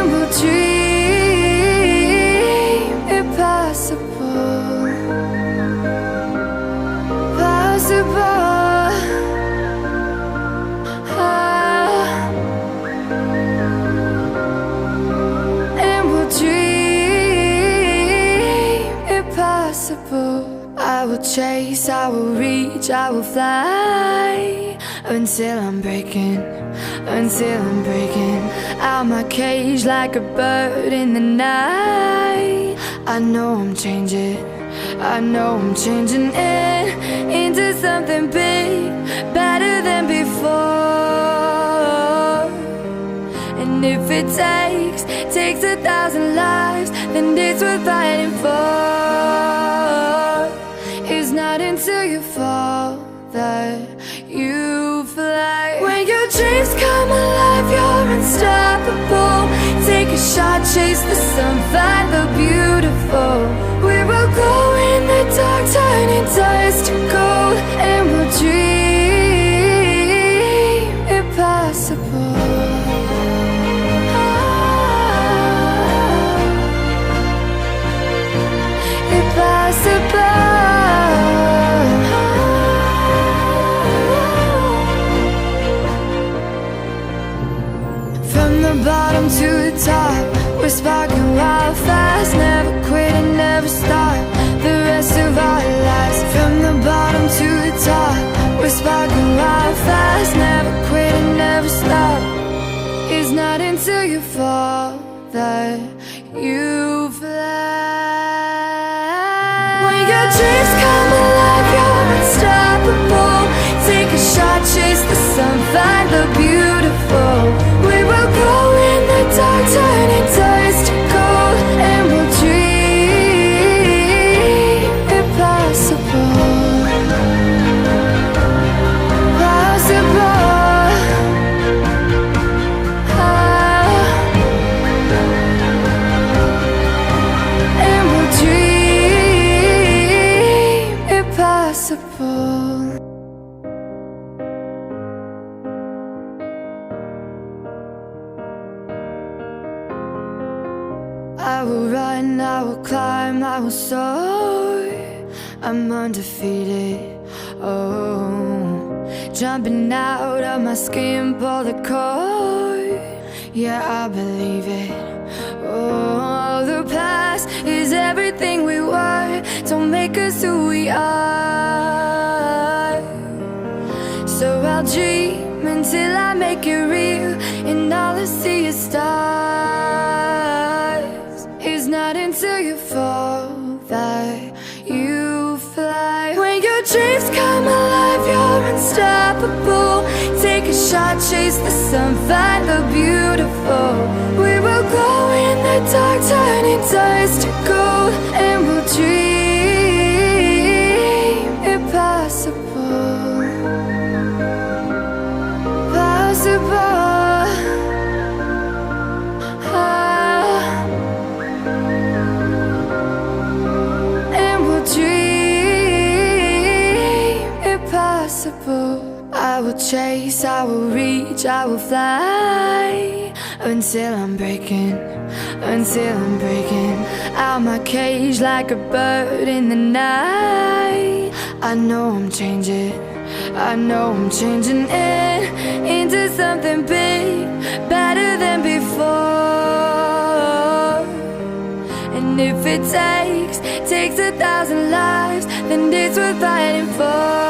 and we'll dream impossible, possible. And we'll dream impossible. I will chase, I will reach, I will fly until I'm breaking, until I'm breaking out my cage like a bird in the night. I know I'm changing, I know I'm changing it into something big, better than before. And if it takes 1,000 lives, then it's worth fighting for. It's not until you fall that you fly. When your dreams come alive, you're unstoppable. Take a shot, chase the sun, find the beautiful. We will glow in the dark, turning dust to gold. bottom to the top, we're sparking wild fast, never quit and never stop the rest of our lives. From the bottom to the top, we're sparking wild fast, never quit and never stop. It's not until you fall that you fly. When your dreams come alive, you're unstoppable. Take a shot, chase the sun, find the beautiful. We will glow in the dark, turning dust to gold, and we'll dream impossible. I will run, I will climb, I will soar. I'm undefeated, oh. Jumping out of my skin, pull the cord. Yeah, I believe it. Oh, the past is everything we were. Don't make us who we are. So I'll dream until I make it real, and all I see is stars. It's not until you fall that you fly. When your dreams come alive, you're unstoppable. Take a shot, chase the sun, find the beautiful. We will glow in the dark, turning dust to gold, and we'll dream impossible. Possible. And we'll dream impossible. I will chase, I will reach, I will fly until I'm breaking out my cage like a bird in the night. I know I'm changing it into something big, better than before. And if it takes 1,000 lives, then it's worth fighting for.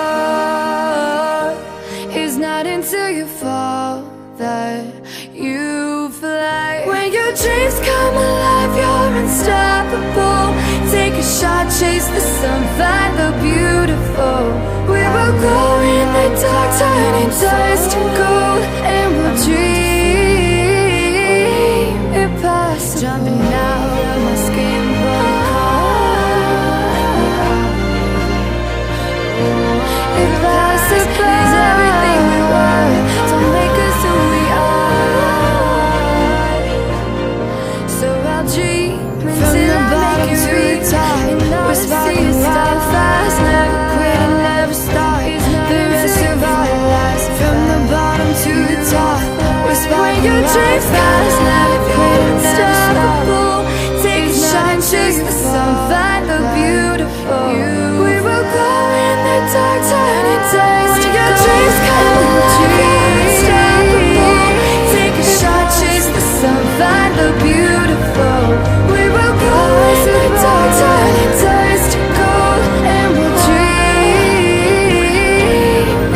It's not until you fall that you fly. When your dreams come alive, you're unstoppable. Take a shot, chase the sun, find the beautiful. We will go in the dark, turning dust to gold, and we'll dream impossible. Jumping out of my skin, impossible is everything we were. Don't make us who we are. So I'll dream until I make it reach, and all I see is stars fast, never quit and never stop the rest of our lives. From the bottom to the top, we're sparking your dreams fast, never quit and never stop. Take a shot, chase the sun, find the beautiful. We will go in the dark, turning dust to your dreams come unstoppable. Take a shot, chase the sun, find the beautiful. We will go in the dark, turning dust to gold, and we'll dream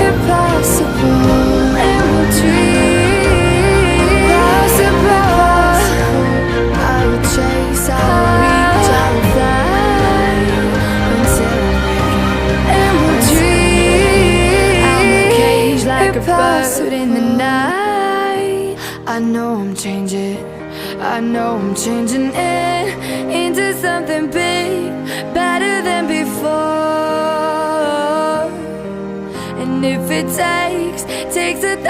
impossible. And we'll dream impossible. I will chase, I will reach, I will fly until I'm breaking. And we'll dream out my cage like a bird in the night. I know I'm changing it into something big, better than before. And if it takes 1,000